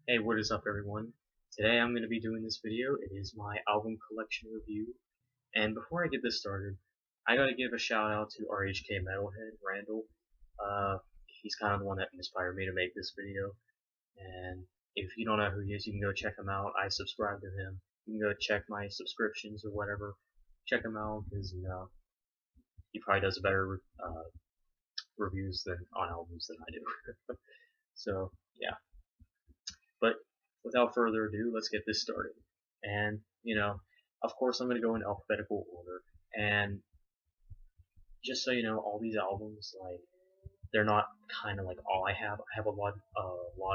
Hey, what is up everyone? Today I'm going to be doing this video. It is my album collection review. And before I get this started, I gotta give a shout out to RHK Metalhead, Randall. Uh, he's kind of the one that inspired me to make this video. And if you don't know who he is, you can go check him out. I subscribe to him. You can go check my subscriptions or whatever. Check him out because, he probably does better reviews than on albums than I do. So, yeah. But without further ado, let's get this started. And, of course I'm going to go in alphabetical order. And just so you know, all these albums, like, they're not kind of like all I have. I have a lot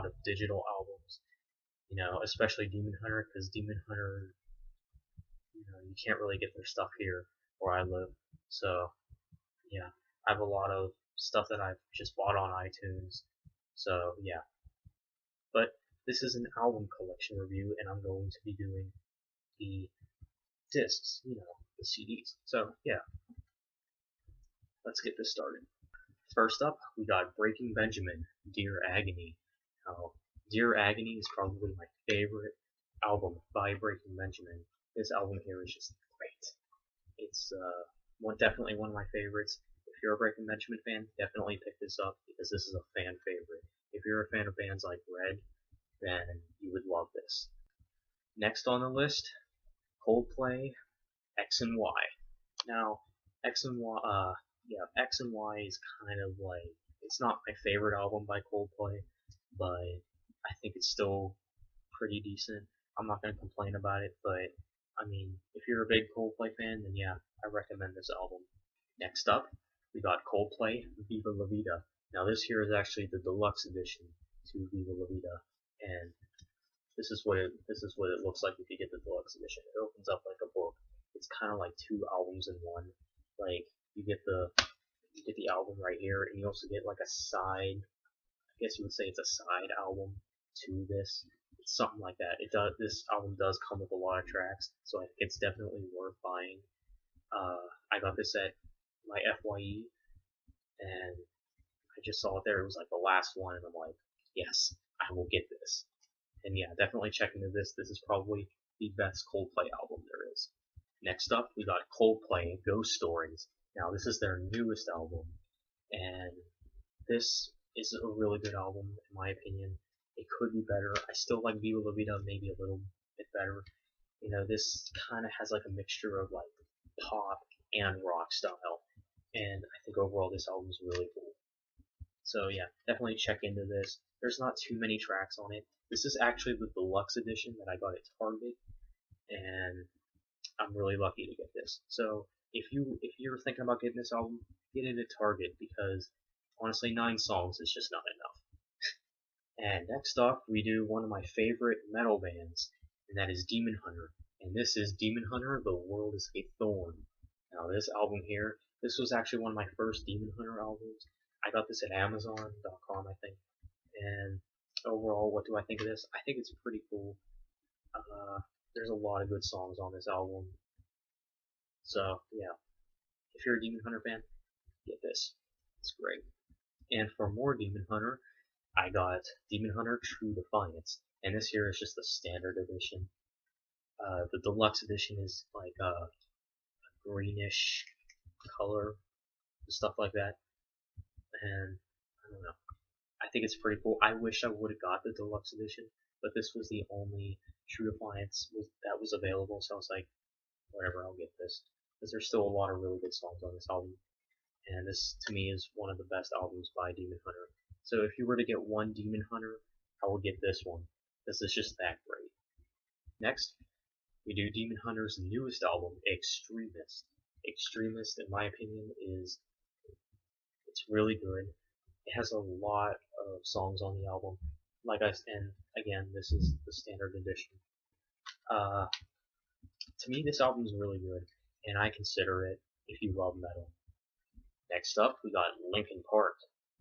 of digital albums, especially Demon Hunter, because Demon Hunter, you can't really get their stuff here where I live. So, yeah, I have a lot of stuff that I've just bought on iTunes. So, yeah. But this is an album collection review, and I'm going to be doing the discs, the CDs. So, yeah, let's get this started. First up, we got Breaking Benjamin, Dear Agony. Now, Dear Agony is probably my favorite album by Breaking Benjamin. This album here is just great. It's definitely one of my favorites. If you're a Breaking Benjamin fan, definitely pick this up because this is a fan favorite. If you're a fan of bands like Red, then you would love this. Next on the list, Coldplay, X and Y. Now, X and Y, X and Y is kind of like, it's not my favorite album by Coldplay, but I think it's still pretty decent. I'm not gonna complain about it, but I mean, if you're a big Coldplay fan, then yeah, I recommend this album. Next up, we got Coldplay, Viva La Vida. Now this here is actually the deluxe edition to Viva La Vida, and this is what it looks like if you get the deluxe edition. It opens up like a book. It's kind of like two albums in one. Like you get the album right here, and you also get like a side. I guess you would say it's a side album to this. It's something like that. It does. This album does come with a lot of tracks, so I think it's definitely worth buying. I got this at my FYE, and I just saw it there. It was like the last one, and I'm like, yes, I will get this. And yeah, definitely check into this. This is probably the best Coldplay album there is. Next up, we got Coldplay, Ghost Stories. Now, this is their newest album, and this is a really good album, in my opinion. It could be better. I still like Viva La Vida maybe a little bit better. This kind of has like a mixture of like pop and rock style, and I think overall this album is really cool. So yeah, definitely check into this. There's not too many tracks on it. This is actually the deluxe edition that I got at Target, and I'm really lucky to get this. So if you're thinking about getting this album, get it at Target because honestly, 9 songs is just not enough. And next up, we do one of my favorite metal bands, and that is Demon Hunter. And this is Demon Hunter: The World Is a Thorn. Now this album here, this was actually one of my first Demon Hunter albums. I got this at Amazon.com, I think. And overall, what do I think of this? I think it's pretty cool. There's a lot of good songs on this album. So yeah, if you're a Demon Hunter fan, get this. It's great. And for more Demon Hunter, I got Demon Hunter True Defiance, and this here is just the standard edition. The deluxe edition is like a greenish color, stuff like that. And I don't know. I think it's pretty cool. I wish I would have got the deluxe edition, but this was the only True Defiance that was available, so I was like, whatever, I'll get this. Because there's still a lot of really good songs on this album, and this to me is one of the best albums by Demon Hunter. So if you were to get one Demon Hunter, I would get this one. This is just that great. Next, we do Demon Hunter's newest album, Extremist. Extremist, in my opinion, it's really good. It has a lot of songs on the album. And again, this is the standard edition. Uh, to me, this album is really good, and I consider it if you love metal. Next up, we got Linkin Park,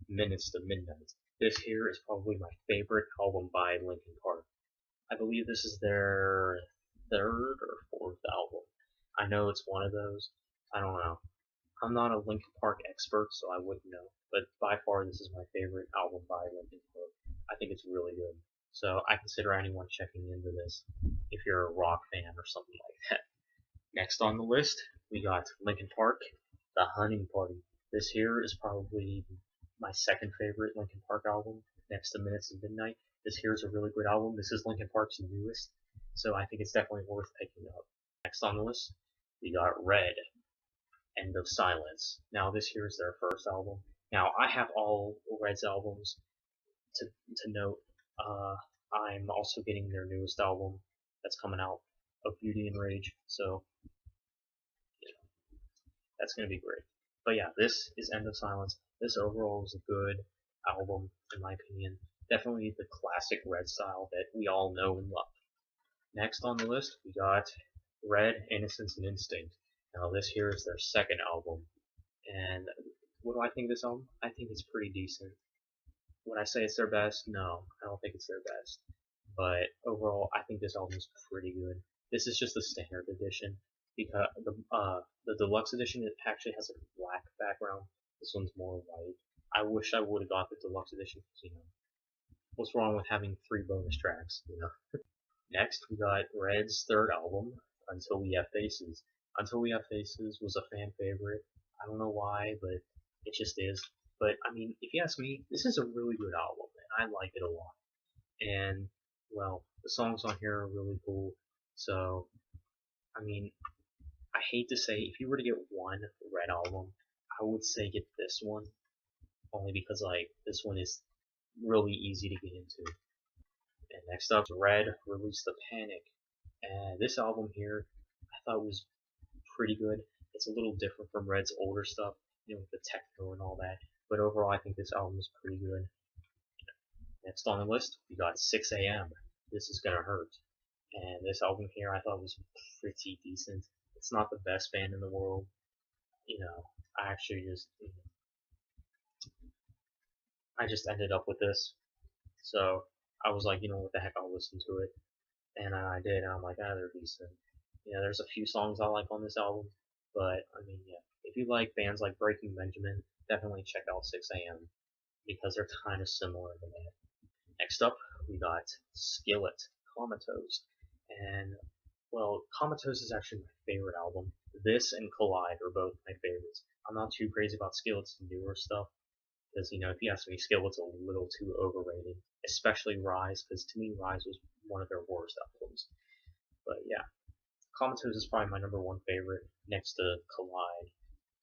Minutes to Midnight. This here is probably my favorite album by Linkin Park. I believe this is their third or fourth album. I know it's one of those. I don't know. I'm not a Linkin Park expert, so I wouldn't know. But by far, this is my favorite album by Linkin Park. I think it's really good. So I consider anyone checking into this if you're a rock fan or something like that. Next on the list, we got Linkin Park, The Hunting Party. This here is probably my second favorite Linkin Park album, next to Minutes of Midnight. This here is a really good album. This is Linkin Park's newest, so I think it's definitely worth picking up. Next on the list, we got Red, End of Silence. Now this here is their first album. Now I have all Red's albums. To note, I'm also getting their newest album that's coming out, of Beauty and Rage. So that's gonna be great. But yeah, this is End of Silence. This overall is a good album in my opinion. Definitely the classic Red style that we all know and love. Next on the list, we got Red, Innocence and Instinct. Now this here is their second album, and what do I think of this album? I think it's pretty decent. Would I say it's their best? No, I don't think it's their best. But overall, I think this album is pretty good. This is just the standard edition because the deluxe edition it actually has a black background. This one's more white. I wish I would have got the deluxe edition because what's wrong with having 3 bonus tracks? Next, we got Red's third album, Until We Have Faces. Until We Have Faces was a fan favorite. I don't know why, but it just is. But I mean, if you ask me, this is a really good album, and I like it a lot. And well, the songs on here are really cool. So, I mean, I hate to say, if you were to get one Red album, I would say get this one, only because this one is really easy to get into. And next up, Red released The Panic, and this album here, I thought was pretty good. It's a little different from Red's older stuff, with the techno and all that. But overall, I think this album is pretty good. Next on the list, we got 6 AM. This is Gonna Hurt. And this album here I thought was pretty decent. It's not the best band in the world. I actually I just ended up with this. So I was like, what the heck, I'll listen to it. And I did, and I'm like, they're decent. There's a few songs I like on this album, but I mean, yeah. If you like bands like Breaking Benjamin, definitely check out 6 AM because they're kind of similar to that. Next up, we got Skillet, Comatose. And, well, Comatose is actually my favorite album. This and Collide are both my favorites. I'm not too crazy about Skillet's newer stuff, because, if you ask me, Skillet's a little too overrated. Especially Rise, because to me, Rise was one of their worst albums. But yeah, Comatose is probably my number 1 favorite, next to Collide.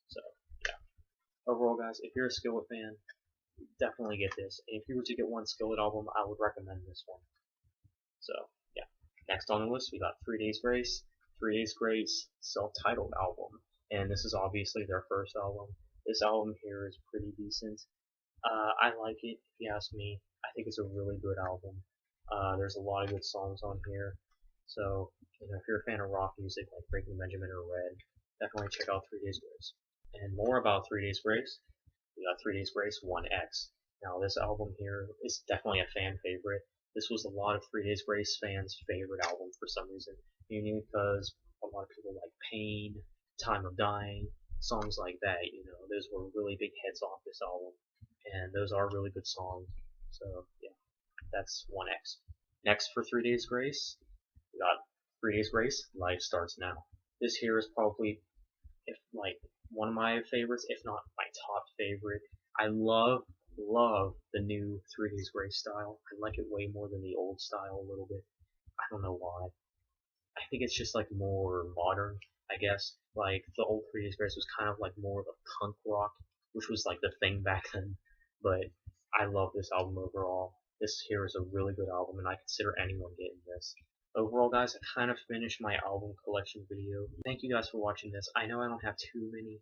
So, yeah. Overall, guys, if you're a Skillet fan, definitely get this. And if you were to get one Skillet album, I would recommend this one. So, yeah. Next on the list, we got 3 Days Grace. 3 Days Grace self-titled album. And this is obviously their first album. This album here is pretty decent. I like it, if you ask me. I think it's a really good album. There's a lot of good songs on here. So, if you're a fan of rock music like Breaking Benjamin or Red, definitely check out 3 Days Grace. And more about 3 Days Grace, we got 3 Days Grace 1X. Now this album here is definitely a fan favorite. This was a lot of 3 Days Grace fans' favorite album for some reason. Mainly because a lot of people like Pain, Time of Dying, songs like that, those were really big hits off this album. And those are really good songs. So yeah, that's 1X. Next for 3 Days Grace, we got 3 Days Grace, Life Starts Now. This here is probably one of my favorites, if not my top favorite. I love the new 3 Days Grace style. I like it way more than the old style a little bit. I don't know why. I think it's just more modern, I guess. The old 3 Days Grace was kind of more of a punk rock, which was the thing back then. But I love this album overall. This here is a really good album, and I consider anyone getting this. Overall, guys, I kind of finished my album collection video. Thank you guys for watching this. I know I don't have too many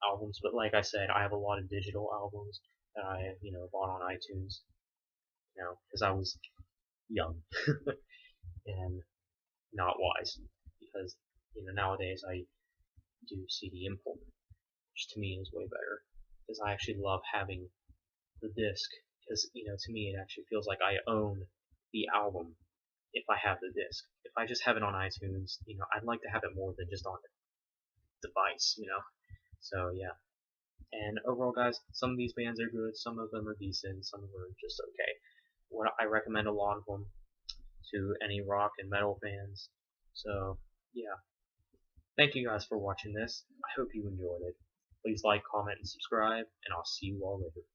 albums, but like I said, I have a lot of digital albums that I, bought on iTunes, because I was young and not wise, because, nowadays I do CD import, which to me is way better, because I actually love having the disc, because, to me it actually feels like I own the album if I have the disc. If I just have it on iTunes, I'd like to have it more than just on a device, So yeah. And overall, guys, some of these bands are good, some of them are decent, some of them are just okay. I recommend a lot of them to any rock and metal fans. So yeah, thank you guys for watching this. I hope you enjoyed it. Please like, comment, and subscribe, and I'll see you all later.